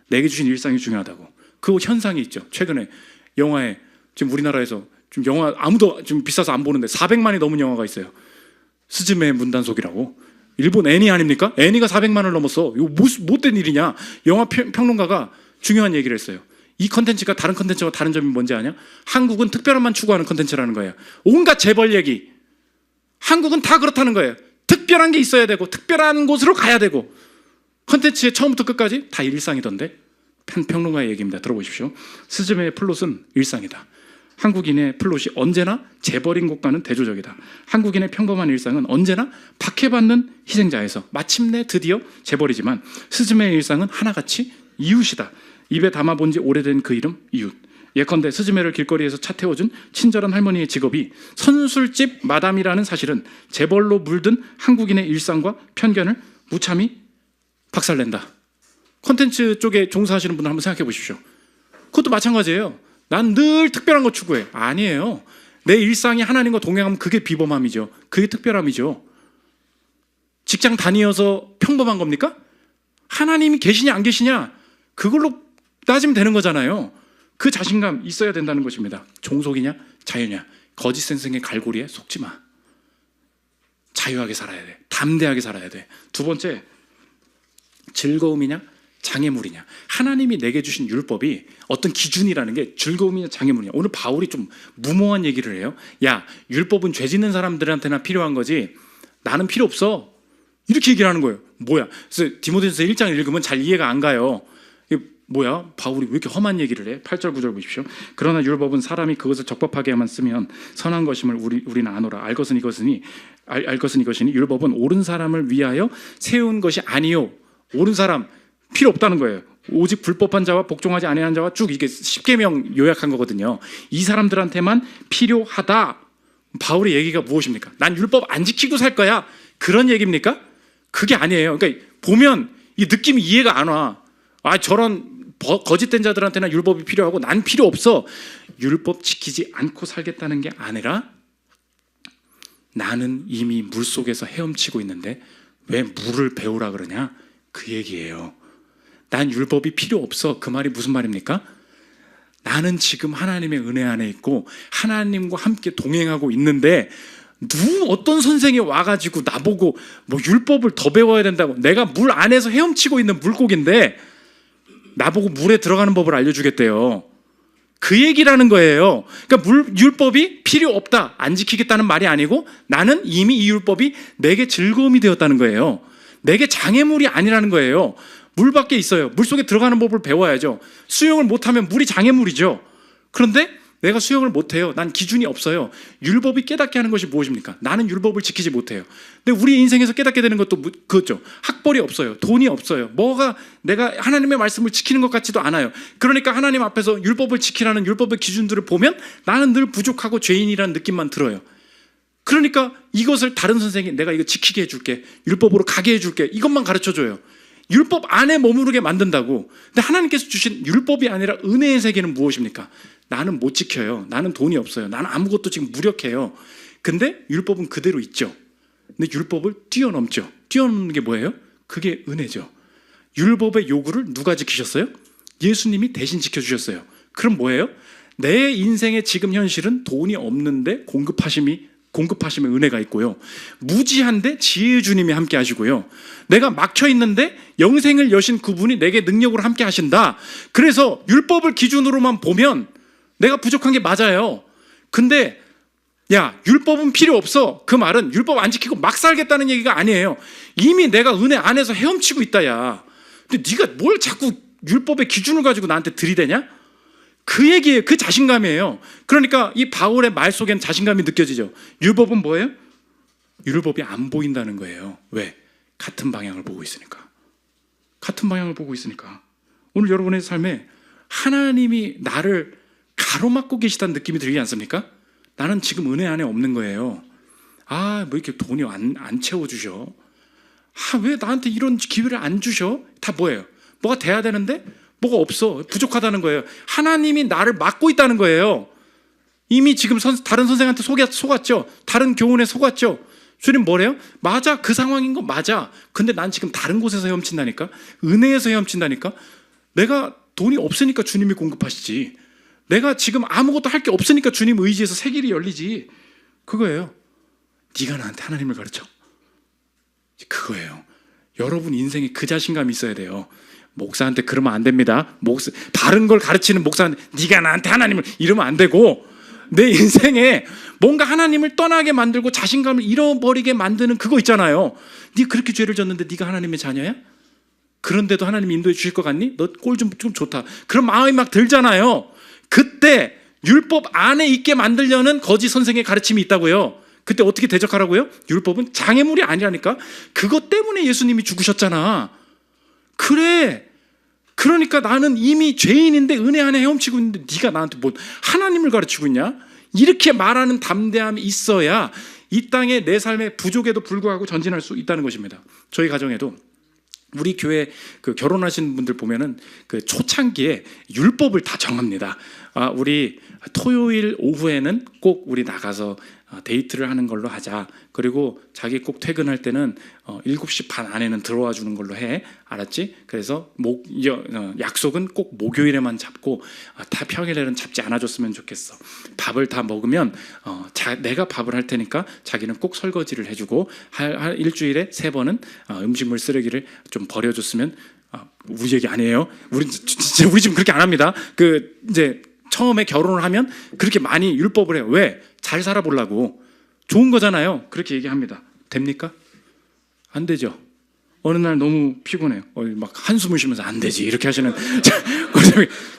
내게 주신 일상이 중요하다고. 그 현상이 있죠. 최근에 영화에, 지금 우리나라에서 좀 영화 아무도 좀 비싸서 안 보는데 400만이 넘은 영화가 있어요. 스즈메 문단속이라고. 일본 애니 아닙니까? 애니가 400만을 넘었어. 이거 못된 일이냐? 영화 평론가가 중요한 얘기를 했어요. 이 컨텐츠가 다른 컨텐츠와 다른 점이 뭔지 아냐? 한국은 특별함만 추구하는 컨텐츠라는 거예요. 온갖 재벌 얘기. 한국은 다 그렇다는 거예요. 특별한 게 있어야 되고 특별한 곳으로 가야 되고 컨텐츠의 처음부터 끝까지 다 일상이던데. 평론가의 얘기입니다. 들어보십시오. 스즈메의 플롯은 일상이다. 한국인의 플롯이 언제나 재벌인 곳과는 대조적이다. 한국인의 평범한 일상은 언제나 박해받는 희생자에서 마침내 드디어 재벌이지만 스즈메의 일상은 하나같이 이웃이다. 입에 담아본 지 오래된 그 이름 이웃. 예컨대 스즈메를 길거리에서 차 태워준 친절한 할머니의 직업이 선술집 마담이라는 사실은 재벌로 물든 한국인의 일상과 편견을 무참히 박살낸다. 콘텐츠 쪽에 종사하시는 분들 한번 생각해 보십시오. 그것도 마찬가지예요. 난 늘 특별한 거 추구해. 아니에요. 내 일상이 하나님과 동행하면 그게 비범함이죠. 그게 특별함이죠. 직장 다니어서 평범한 겁니까? 하나님이 계시냐 안 계시냐 그걸로 따지면 되는 거잖아요. 그 자신감 있어야 된다는 것입니다. 종속이냐 자유냐 거짓 센스의 갈고리에 속지 마. 자유하게 살아야 돼. 담대하게 살아야 돼. 두 번째, 즐거움이냐 장애물이냐. 하나님이 내게 주신 율법이 어떤 기준이라는 게 즐거움이냐 장애물이냐. 오늘 바울이 좀 무모한 얘기를 해요. 야, 율법은 죄 짓는 사람들한테나 필요한 거지 나는 필요 없어. 이렇게 얘기를 하는 거예요. 뭐야? 그래서 디모데전서 1장을 읽으면 잘 이해가 안 가요. 뭐야? 바울이 왜 이렇게 험한 얘기를 해? 8절 9절 보십시오. 그러나 율법은 사람이 그것을 적법하게만 쓰면 선한 것임을 우리는 아노라. 알 것은 이것이니 율법은 옳은 사람을 위하여 세운 것이 아니요. 옳은 사람 필요 없다는 거예요. 오직 불법한 자와 복종하지 아니하는 자와 쭉 이게 10계명 요약한 거거든요. 이 사람들한테만 필요하다. 바울의 얘기가 무엇입니까? 난 율법 안 지키고 살 거야. 그런 얘기입니까? 그게 아니에요. 그러니까 보면 이 느낌이 이해가 안 와. 아, 저런 거짓된 자들한테나 율법이 필요하고 난 필요 없어. 율법 지키지 않고 살겠다는 게 아니라 나는 이미 물속에서 헤엄치고 있는데 왜 물을 배우라 그러냐? 그 얘기예요. 난 율법이 필요 없어. 그 말이 무슨 말입니까? 나는 지금 하나님의 은혜 안에 있고 하나님과 함께 동행하고 있는데 어떤 선생이 와가지고 나보고 뭐 율법을 더 배워야 된다고. 내가 물 안에서 헤엄치고 있는 물고기인데 나보고 물에 들어가는 법을 알려주겠대요. 그 얘기라는 거예요. 그러니까 율법이 필요 없다, 안 지키겠다는 말이 아니고 나는 이미 이 율법이 내게 즐거움이 되었다는 거예요. 내게 장애물이 아니라는 거예요. 물 밖에 있어요. 물속에 들어가는 법을 배워야죠. 수영을 못하면 물이 장애물이죠. 그런데 내가 수영을 못해요. 난 기준이 없어요. 율법이 깨닫게 하는 것이 무엇입니까? 나는 율법을 지키지 못해요. 근데 우리 인생에서 깨닫게 되는 것도 그거죠. 학벌이 없어요. 돈이 없어요. 뭐가 내가 하나님의 말씀을 지키는 것 같지도 않아요. 그러니까 하나님 앞에서 율법을 지키라는 율법의 기준들을 보면 나는 늘 부족하고 죄인이라는 느낌만 들어요. 그러니까 이것을 다른 선생이 내가 이거 지키게 해줄게, 율법으로 가게 해줄게, 이것만 가르쳐줘요. 율법 안에 머무르게 만든다고. 근데 하나님께서 주신 율법이 아니라 은혜의 세계는 무엇입니까? 나는 못 지켜요. 나는 돈이 없어요. 나는 아무것도 지금 무력해요. 근데 율법은 그대로 있죠. 근데 율법을 뛰어넘죠. 뛰어넘는 게 뭐예요? 그게 은혜죠. 율법의 요구를 누가 지키셨어요? 예수님이 대신 지켜주셨어요. 그럼 뭐예요? 내 인생의 지금 현실은 돈이 없는데 공급하심의 은혜가 있고요. 무지한데 지혜의 주님이 함께 하시고요. 내가 막혀 있는데 영생을 여신 그분이 내게 능력으로 함께 하신다. 그래서 율법을 기준으로만 보면 내가 부족한 게 맞아요. 근데 야, 율법은 필요 없어. 그 말은 율법 안 지키고 막 살겠다는 얘기가 아니에요. 이미 내가 은혜 안에서 헤엄치고 있다, 야. 근데 네가 뭘 자꾸 율법의 기준을 가지고 나한테 들이대냐? 그 얘기예요. 그 자신감이에요. 그러니까 이 바울의 말 속엔 자신감이 느껴지죠. 율법은 뭐예요? 율법이 안 보인다는 거예요. 왜? 같은 방향을 보고 있으니까. 같은 방향을 보고 있으니까. 오늘 여러분의 삶에 하나님이 나를 가로막고 계시다는 느낌이 들지 않습니까? 나는 지금 은혜 안에 없는 거예요. 아, 뭐 이렇게 돈이 안 채워주셔. 왜 나한테 이런 기회를 안 주셔? 다 뭐예요? 뭐가 돼야 되는데 뭐가 없어. 부족하다는 거예요. 하나님이 나를 막고 있다는 거예요. 이미 지금 다른 선생한테 속았죠. 다른 교훈에 속았죠. 주님 뭐래요? 맞아, 그 상황인 거 맞아. 근데 난 지금 다른 곳에서 헤엄친다니까. 은혜에서 헤엄친다니까. 내가 돈이 없으니까 주님이 공급하시지. 내가 지금 아무것도 할 게 없으니까 주님 의지에서 새 길이 열리지. 그거예요. 네가 나한테 하나님을 가르쳐. 그거예요. 여러분 인생에 그 자신감이 있어야 돼요. 목사한테 그러면 안 됩니다. 다른 걸 가르치는 목사한테 네가 나한테 하나님을 이러면 안 되고, 내 인생에 뭔가 하나님을 떠나게 만들고 자신감을 잃어버리게 만드는 그거 있잖아요. 네 그렇게 죄를 졌는데 네가 하나님의 자녀야? 그런데도 하나님이 인도해 주실 것 같니? 너 꼴 좀 좋다. 그런 마음이 막 들잖아요. 그때 율법 안에 있게 만들려는 거짓 선생의 가르침이 있다고요. 그때 어떻게 대적하라고요? 율법은 장애물이 아니라니까. 그것 때문에 예수님이 죽으셨잖아. 그래. 그러니까 나는 이미 죄인인데 은혜 안에 헤엄치고 있는데 네가 나한테 뭐 하나님을 가르치고 있냐? 이렇게 말하는 담대함이 있어야 이 땅에 내 삶의 부족에도 불구하고 전진할 수 있다는 것입니다. 저희 가정에도 우리 교회 그 결혼하신 분들 보면은 그 초창기에 율법을 다 정합니다. 우리 토요일 오후에는 꼭 우리 나가서 데이트를 하는 걸로 하자. 그리고 자기 꼭 퇴근할 때는 7시 반 안에는 들어와 주는 걸로 해. 알았지? 그래서 약속은 꼭 목요일에만 잡고 다 평일에는 잡지 않아줬으면 좋겠어. 밥을 다 먹으면 내가 밥을 할 테니까 자기는 꼭 설거지를 해주고 일주일에 3번은 음식물 쓰레기를 좀 버려줬으면. 우리 얘기 아니에요. 우리 지금 그렇게 안 합니다. 이제 처음에 결혼을 하면 그렇게 많이 율법을 해요. 왜? 잘 살아보려고. 좋은 거잖아요. 그렇게 얘기합니다. 됩니까? 안 되죠. 어느 날 너무 피곤해요. 막 한숨을 쉬면서 안 되지 이렇게 하시는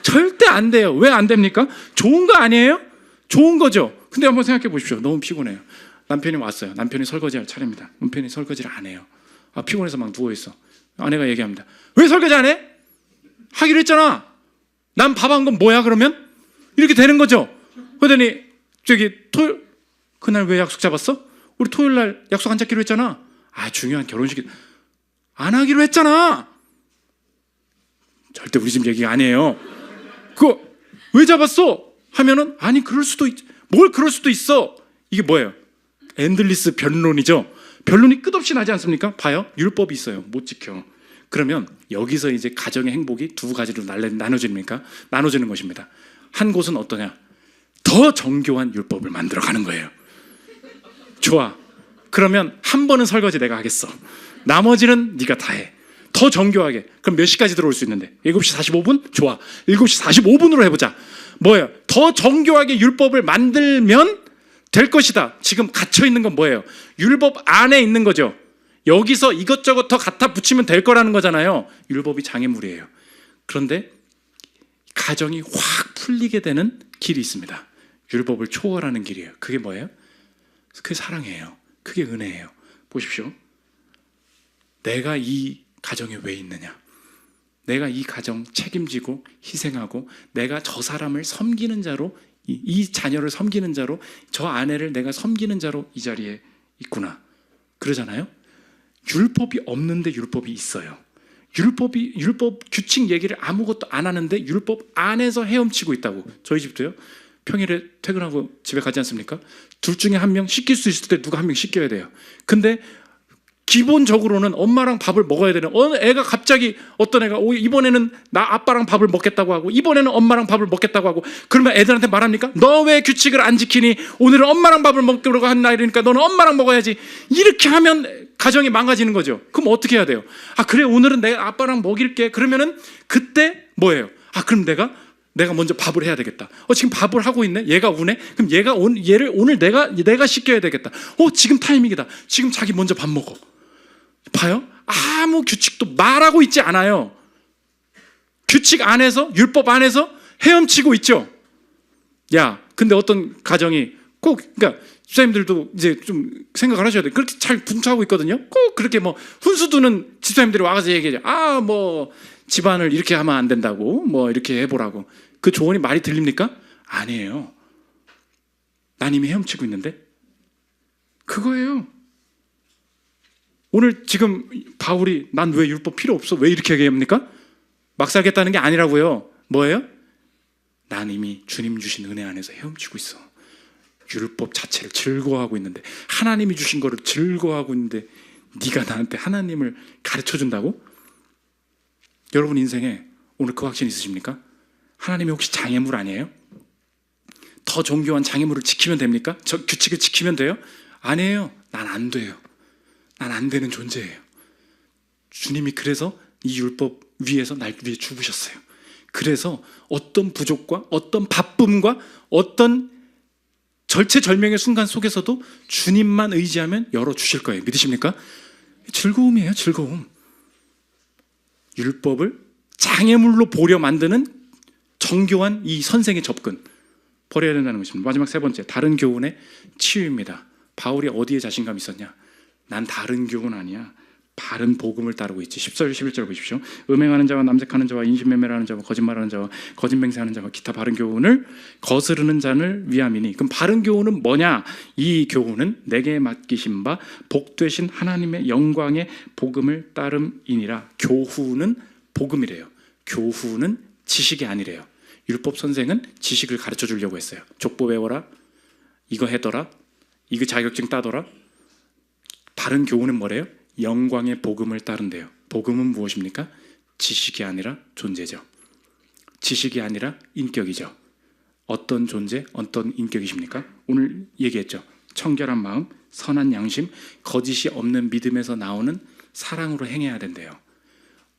절대 안 돼요. 왜 안 됩니까? 좋은 거 아니에요? 좋은 거죠. 근데 한번 생각해 보십시오. 너무 피곤해요. 남편이 왔어요. 남편이 설거지할 차례입니다. 남편이 설거지를 안 해요. 피곤해서 막 누워있어. 아내가 얘기합니다. 왜 설거지 안 해? 하기로 했잖아. 난 밥 한 건 뭐야 그러면? 이렇게 되는 거죠. 그러더니 그날 왜 약속 잡았어? 우리 토요일 날 약속 안 잡기로 했잖아. 중요한 결혼식 안 하기로 했잖아. 절대 우리 집 얘기가 아니에요. 그거 왜 잡았어? 하면은 그럴 수도 있. 뭘 그럴 수도 있어. 이게 뭐예요? 엔들리스 변론이죠. 변론이 끝없이 나지 않습니까? 봐요. 율법이 있어요. 못 지켜. 그러면 여기서 이제 가정의 행복이 두 가지로 나눠집니까? 나눠지는 것입니다. 한 곳은 어떠냐? 더 정교한 율법을 만들어 가는 거예요. 좋아. 그러면 한 번은 설거지 내가 하겠어. 나머지는 네가 다 해. 더 정교하게. 그럼 몇 시까지 들어올 수 있는데? 7시 45분? 좋아. 7시 45분으로 해보자. 뭐예요? 더 정교하게 율법을 만들면 될 것이다. 지금 갇혀있는 건 뭐예요? 율법 안에 있는 거죠. 여기서 이것저것 더 갖다 붙이면 될 거라는 거잖아요. 율법이 장애물이에요. 그런데 가정이 확 풀리게 되는 길이 있습니다. 율법을 초월하는 길이에요. 그게 뭐예요? 그게 사랑이에요. 그게 은혜예요. 보십시오. 내가 이 가정에 왜 있느냐? 내가 이 가정 책임지고 희생하고 내가 저 사람을 섬기는 자로, 이 자녀를 섬기는 자로, 저 아내를 내가 섬기는 자로 이 자리에 있구나. 그러잖아요. 율법이 없는데 율법이 있어요. 율법 규칙 얘기를 아무것도 안 하는데 율법 안에서 헤엄치고 있다고. 저희 집도요. 평일에 퇴근하고 집에 가지 않습니까? 둘 중에 한 명 시킬 수 있을 때 누가 한 명 시켜야 돼요. 근데 기본적으로는 엄마랑 밥을 먹어야 되는, 애가 갑자기 어떤 애가 이번에는 나 아빠랑 밥을 먹겠다고 하고 이번에는 엄마랑 밥을 먹겠다고 하고, 그러면 애들한테 말합니까? 너 왜 규칙을 안 지키니? 오늘은 엄마랑 밥을 먹으려고 한 날이니까 너는 엄마랑 먹어야지. 이렇게 하면 가정이 망가지는 거죠. 그럼 어떻게 해야 돼요? 그래 오늘은 내가 아빠랑 먹일게. 그러면은 그때 뭐예요? 그럼 내가 먼저 밥을 해야 되겠다. 지금 밥을 하고 있네. 얘가 우네. 그럼 얘를 오늘 내가 시켜야 되겠다. 지금 타이밍이다. 지금 자기 먼저 밥 먹어. 봐요? 아무 규칙도 말하고 있지 않아요. 규칙 안에서, 율법 안에서 헤엄치고 있죠. 근데 어떤 가정이 그러니까 집사님들도 이제 좀 생각을 하셔야 돼요. 그렇게 잘 분투하고 있거든요. 꼭 그렇게 훈수 두는 집사님들이 와서 얘기해요. 집안을 이렇게 하면 안 된다고, 이렇게 해보라고. 그 조언이 말이 들립니까? 아니에요. 난 이미 헤엄치고 있는데. 그거예요. 오늘 지금 바울이 난 왜 율법 필요 없어? 왜 이렇게 얘기합니까? 막 살겠다는 게 아니라고요. 뭐예요? 난 이미 주님 주신 은혜 안에서 헤엄치고 있어. 율법 자체를 즐거워하고 있는데, 하나님이 주신 거를 즐거워하고 있는데 네가 나한테 하나님을 가르쳐준다고? 여러분 인생에 오늘 그 확신 있으십니까? 하나님이 혹시 장애물 아니에요? 더 정교한 장애물을 지키면 됩니까? 저 규칙을 지키면 돼요? 아니에요. 난 안 돼요. 난 안 되는 존재예요. 주님이 그래서 이 율법 위에서 날 위해 죽으셨어요. 그래서 어떤 부족과 어떤 바쁨과 어떤 절체절명의 순간 속에서도 주님만 의지하면 열어주실 거예요. 믿으십니까? 즐거움이에요. 즐거움. 율법을 장애물로 보려 만드는 정교한 이 선생의 접근, 버려야 된다는 것입니다. 마지막 세 번째, 다른 교훈의 치유입니다. 바울이 어디에 자신감이 있었냐? 난 다른 교훈 아니야. 바른 복음을 따르고 있지. 10절 11절 보십시오. 음행하는 자와 남색하는 자와 인신매매하는 자와 거짓말하는 자와 거짓맹세하는 자와 기타 바른 교훈을 거스르는 자를 위함이니. 그럼 바른 교훈은 뭐냐? 이 교훈은 내게 맡기신 바 복되신 하나님의 영광의 복음을 따름이니라. 교훈은 복음이래요. 교훈은 지식이 아니래요. 율법 선생은 지식을 가르쳐 주려고 했어요. 족보 외워라, 이거 해더라, 이거 자격증 따더라. 바른 교훈은 뭐래요? 영광의 복음을 따른대요. 복음은 무엇입니까? 지식이 아니라 존재죠. 지식이 아니라 인격이죠. 어떤 존재, 어떤 인격이십니까? 오늘 얘기했죠. 청결한 마음, 선한 양심, 거짓이 없는 믿음에서 나오는 사랑으로 행해야 된대요.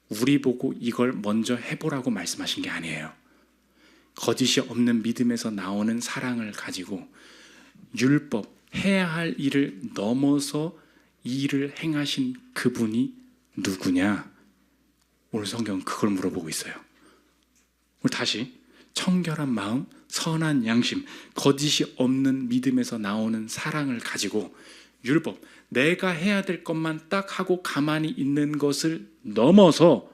우리 보고 이걸 먼저 해보라고 말씀하신 게 아니에요. 거짓이 없는 믿음에서 나오는 사랑을 가지고 율법, 해야 할 일을 넘어서 이 일을 행하신 그분이 누구냐? 오늘 성경은 그걸 물어보고 있어요. 오늘 다시 청결한 마음, 선한 양심, 거짓이 없는 믿음에서 나오는 사랑을 가지고 율법, 내가 해야 될 것만 딱 하고 가만히 있는 것을 넘어서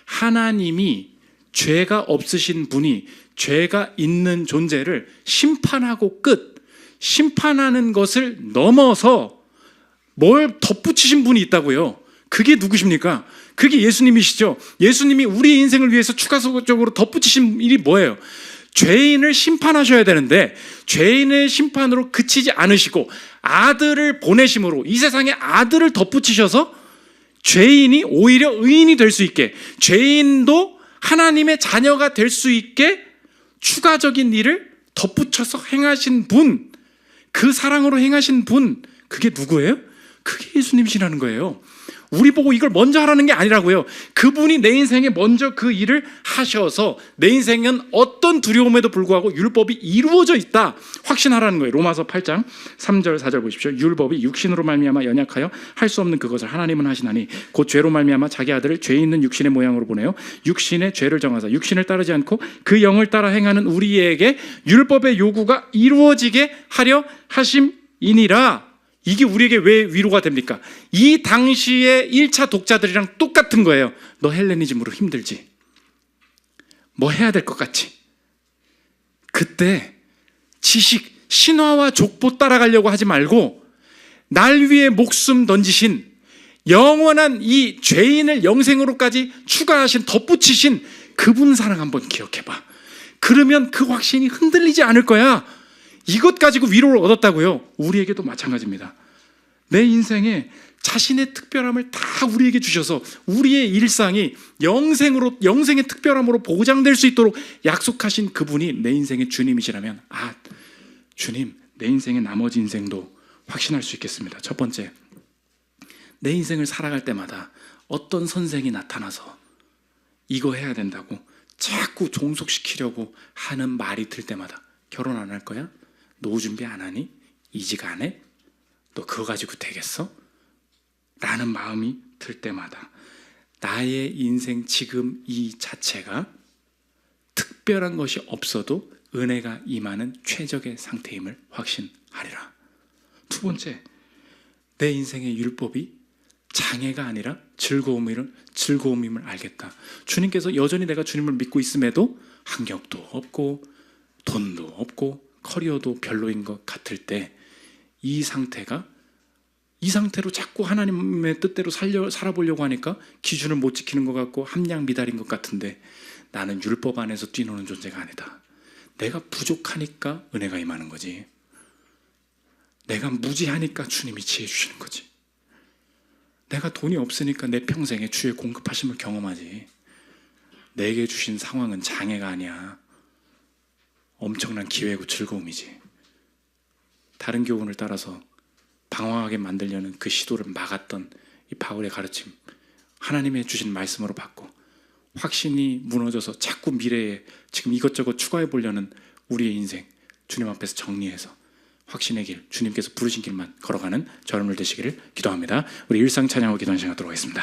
하나님이 죄가 없으신 분이 죄가 있는 존재를 심판하고 심판하는 것을 넘어서 뭘 덧붙이신 분이 있다고요. 그게 누구십니까? 그게 예수님이시죠. 예수님이 우리 인생을 위해서 추가적으로 덧붙이신 일이 뭐예요? 죄인을 심판하셔야 되는데 죄인의 심판으로 그치지 않으시고 아들을 보내심으로 이 세상에 아들을 덧붙이셔서 죄인이 오히려 의인이 될 수 있게, 죄인도 하나님의 자녀가 될 수 있게 추가적인 일을 덧붙여서 행하신 분, 그 사랑으로 행하신 분, 그게 누구예요? 그게 예수님이시라는 거예요. 우리 보고 이걸 먼저 하라는 게 아니라고요. 그분이 내 인생에 먼저 그 일을 하셔서 내 인생은 어떤 두려움에도 불구하고 율법이 이루어져 있다 확신하라는 거예요. 로마서 8장 3절 4절 보십시오. 율법이 육신으로 말미암아 연약하여 할 수 없는 그것을 하나님은 하시나니 곧 죄로 말미암아 자기 아들을 죄 있는 육신의 모양으로 보내요 육신의 죄를 정하사 육신을 따르지 않고 그 영을 따라 행하는 우리에게 율법의 요구가 이루어지게 하려 하심이니라. 이게 우리에게 왜 위로가 됩니까? 이 당시의 1차 독자들이랑 똑같은 거예요. 너 헬레니즘으로 힘들지? 뭐 해야 될 것 같지? 그때 지식, 신화와 족보 따라가려고 하지 말고 날 위해 목숨 던지신 영원한 이 죄인을 영생으로까지 추가하신, 덧붙이신 그분 사랑 한번 기억해봐. 그러면 그 확신이 흔들리지 않을 거야. 이것 가지고 위로를 얻었다고요. 우리에게도 마찬가지입니다. 내 인생에 자신의 특별함을 다 우리에게 주셔서 우리의 일상이 영생의 특별함으로 보장될 수 있도록 약속하신 그분이 내 인생의 주님이시라면, 아, 주님, 내 인생의 나머지 인생도 확신할 수 있겠습니다. 첫 번째, 내 인생을 살아갈 때마다 어떤 선생이 나타나서 이거 해야 된다고 자꾸 종속시키려고 하는 말이 들 때마다 결혼 안 할 거야? 노후 준비 안 하니? 이직 안 해? 너 그거 가지고 되겠어? 라는 마음이 들 때마다 나의 인생 지금 이 자체가 특별한 것이 없어도 은혜가 임하는 최적의 상태임을 확신하리라. 두 번째, 내 인생의 율법이 장애가 아니라 즐거움임을 알겠다. 주님께서 여전히 내가 주님을 믿고 있음에도 학력도 없고 돈도 없고 커리어도 별로인 것 같을 때 이 상태가 이 상태로 자꾸 하나님의 뜻대로 살아보려고 하니까 기준을 못 지키는 것 같고 함량 미달인 것 같은데, 나는 율법 안에서 뛰노는 존재가 아니다. 내가 부족하니까 은혜가 임하는 거지. 내가 무지하니까 주님이 지혜 주시는 거지. 내가 돈이 없으니까 내 평생에 주의 공급하심을 경험하지. 내게 주신 상황은 장애가 아니야. 엄청난 기회고 즐거움이지. 다른 교훈을 따라서 방황하게 만들려는 그 시도를 막았던 이 바울의 가르침, 하나님의 주신 말씀으로 받고 확신이 무너져서 자꾸 미래에 지금 이것저것 추가해 보려는 우리의 인생, 주님 앞에서 정리해서 확신의 길, 주님께서 부르신 길만 걸어가는 저러분들 되시기를 기도합니다. 우리 일상 찬양하고 기도하는 시간 갖도록 하겠습니다.